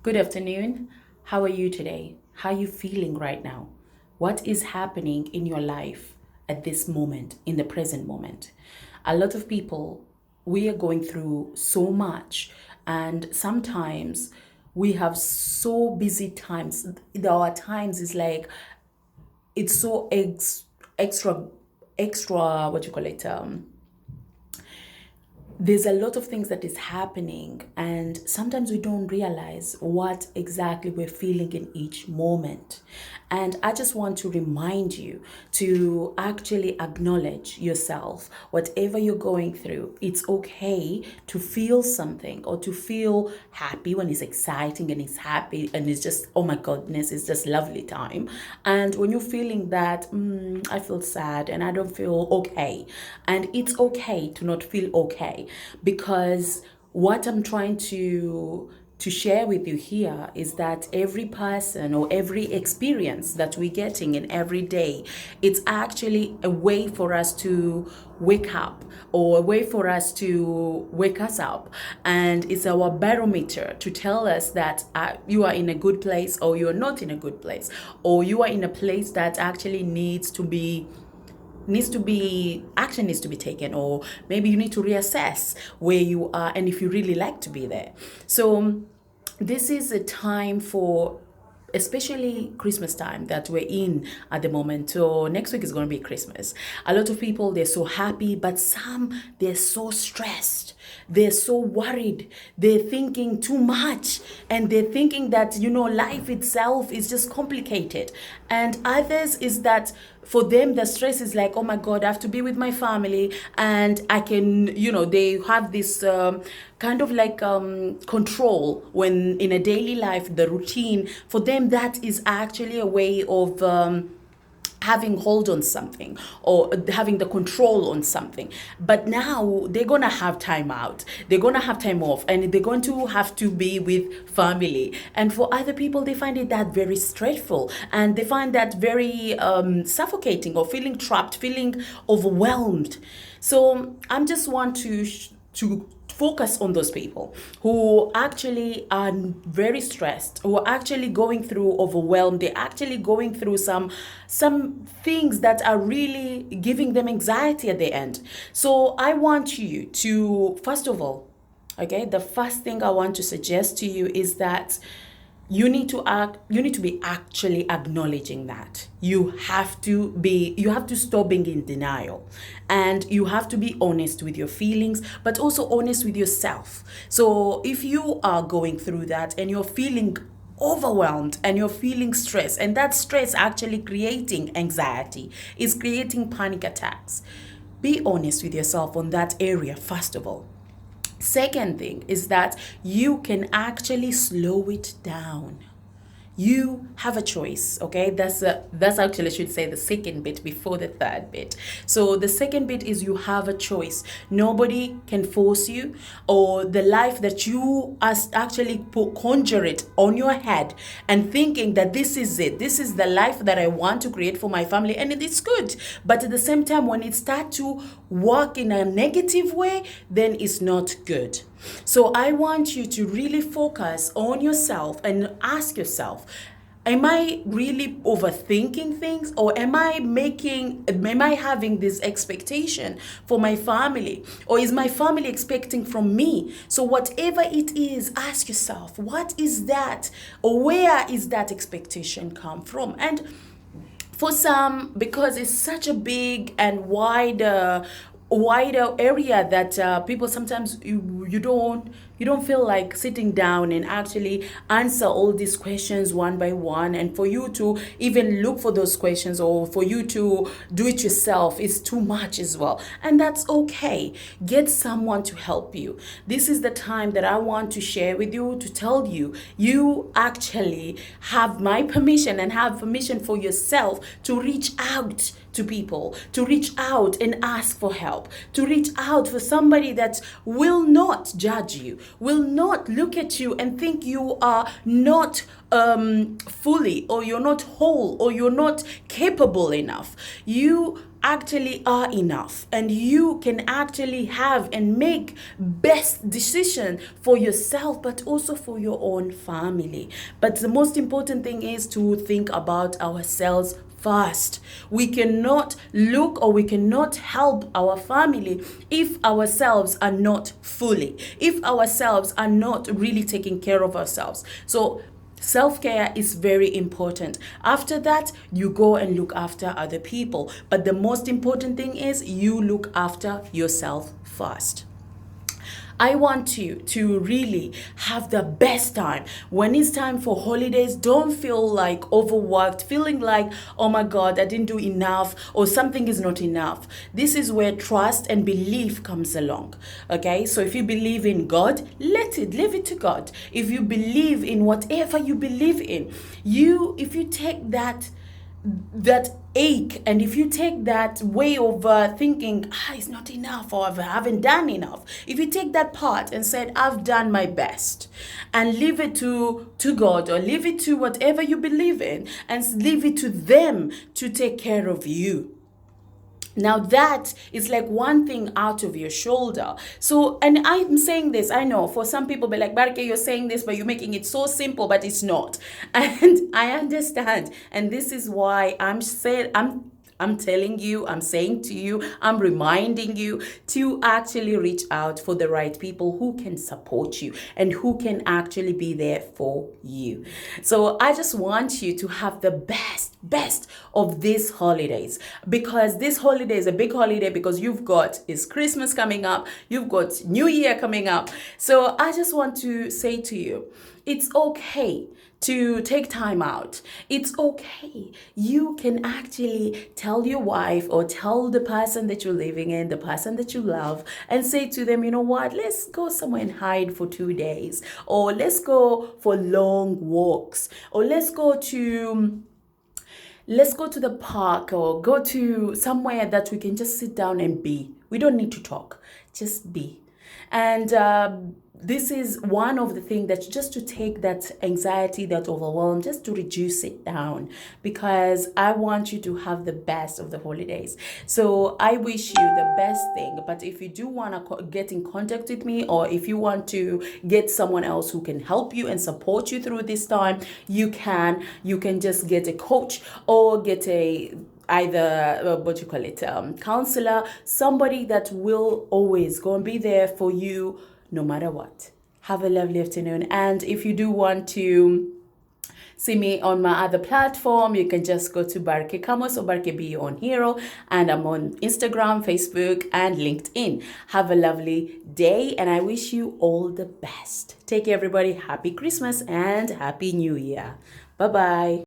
Good afternoon. How are you today? How are you feeling right now? What is happening in your life at this moment, in the present moment? A lot of people, we are going through so much, and sometimes we have so busy times. Our times is like it's so extra, extra. What you call it? There's a lot of things that is happening, and sometimes we don't realize what exactly we're feeling in each moment. And I just want to remind you to actually acknowledge yourself. Whatever you're going through, it's okay to feel something or to feel happy when it's exciting and it's happy and it's just, oh my goodness, it's just lovely time. And when you're feeling that, I feel sad and I don't feel okay. And it's okay to not feel okay, because what I'm trying to share with you here is that every person or every experience that we're getting in every day, it's actually a way for us to wake up, or a way for us to wake us up. And it's our barometer to tell us that you are in a good place or you're not in a good place, or you are in a place that actually action needs to be taken, or maybe you need to reassess where you are and if you really like to be there. So this is a time for, especially Christmas time that we're in at the moment. So next week is going to be Christmas. A lot of people, they're so happy, but some, they're so stressed. They're so worried. They're thinking too much, and they're thinking that, life itself is just complicated. And others is that for them, the stress is like, oh my God, I have to be with my family, and I can, they have this kind of like control when in a daily life, the routine for them, that is actually a way of having hold on something, or having the control on something. But now they're gonna have time out, they're gonna have time off, and they're going to have to be with family. And for other people, they find it that very stressful, and they find that very suffocating, or feeling trapped, feeling overwhelmed. So I'm just want to focus on those people who actually are very stressed, who are actually going through overwhelmed, they're actually going through some things that are really giving them anxiety at the end. So I want you to, first of all, okay, the first thing I want to suggest to you is that you need to be actually acknowledging that you have to stop being in denial, and you have to be honest with your feelings, but also honest with yourself. So if you are going through that and you're feeling overwhelmed and you're feeling stress, and that stress actually creating anxiety, is creating panic attacks, be honest with yourself on that area, first of all. Second thing is that you can actually slow it down. You have a choice. Okay, that's actually, I should say, the second bit before the third bit. So the second bit is you have a choice. Nobody can force you, or the life that you actually conjure it on your head and thinking that this is it, this is the life that I want to create for my family, and it is good. But at the same time, when it starts to work in a negative way, then it's not good. So I want you to really focus on yourself and ask yourself, am I really overthinking things, or am I having this expectation for my family, or is my family expecting from me? So whatever it is, ask yourself, what is that, or where is that expectation come from? And for some, because it's such a big and wider area that people sometimes you don't feel like sitting down and actually answer all these questions one by one, and for you to even look for those questions, or for you to do it yourself, is too much as well. And that's okay. Get someone to help you. This is the time that I want to share with you, to tell you, you actually have my permission and have permission for yourself to reach out to people, to reach out and ask for help, to reach out for somebody that will not judge you, will not look at you and think you are not fully, or you're not whole, or you're not capable enough. You actually are enough, and you can actually have and make best decision for yourself, but also for your own family. But the most important thing is to think about ourselves first. We cannot look, or we cannot help our family if ourselves are not fully, if ourselves are not really taking care of ourselves. So self-care is very important. After that, you go and look after other people. But the most important thing is you look after yourself first. I want you to really have the best time. When it's time for holidays, don't feel like overworked, feeling like, oh my God, I didn't do enough, or something is not enough. This is where trust and belief comes along. Okay, so if you believe in God, leave it to God. If you believe in whatever you believe in, if you take that ache, and if you take that way of thinking, it's not enough, or I haven't done enough, if you take that part and said, I've done my best, and leave it to God, or leave it to whatever you believe in, and leave it to them to take care of you. Now that is like one thing out of your shoulder. So, and I'm saying this, I know for some people be like, Barke, you're saying this, but you're making it so simple, but it's not. And I understand. And this is why I'm telling you, I'm saying to you, I'm reminding you to actually reach out for the right people who can support you and who can actually be there for you. So I just want you to have the best of these holidays, because this holiday is a big holiday, because it's Christmas coming up, you've got New Year coming up. So I just want to say to you, it's okay to take time out. It's okay. You can actually tell your wife, or tell the person that you're living in, the person that you love, and say to them, you know what, let's go somewhere and hide for 2 days, or let's go for long walks, or let's go to the park, or go to somewhere that we can just sit down and be. We don't need to talk, just be. And this is one of the things that just to take that anxiety, that overwhelm, just to reduce it down, because I want you to have the best of the holidays. So I wish you the best thing. But if you do want to get in contact with me, or if you want to get someone else who can help you and support you through this time, you can just get a coach, or get either counselor, somebody that will always go and be there for you no matter what. Have a lovely afternoon. And if you do want to see me on my other platform, you can just go to Barke Camus or Barke Be Your Own Hero, and I'm on Instagram, Facebook, and LinkedIn. Have a lovely day, and I wish you all the best. Take care, everybody. Happy Christmas and Happy New Year. Bye-bye.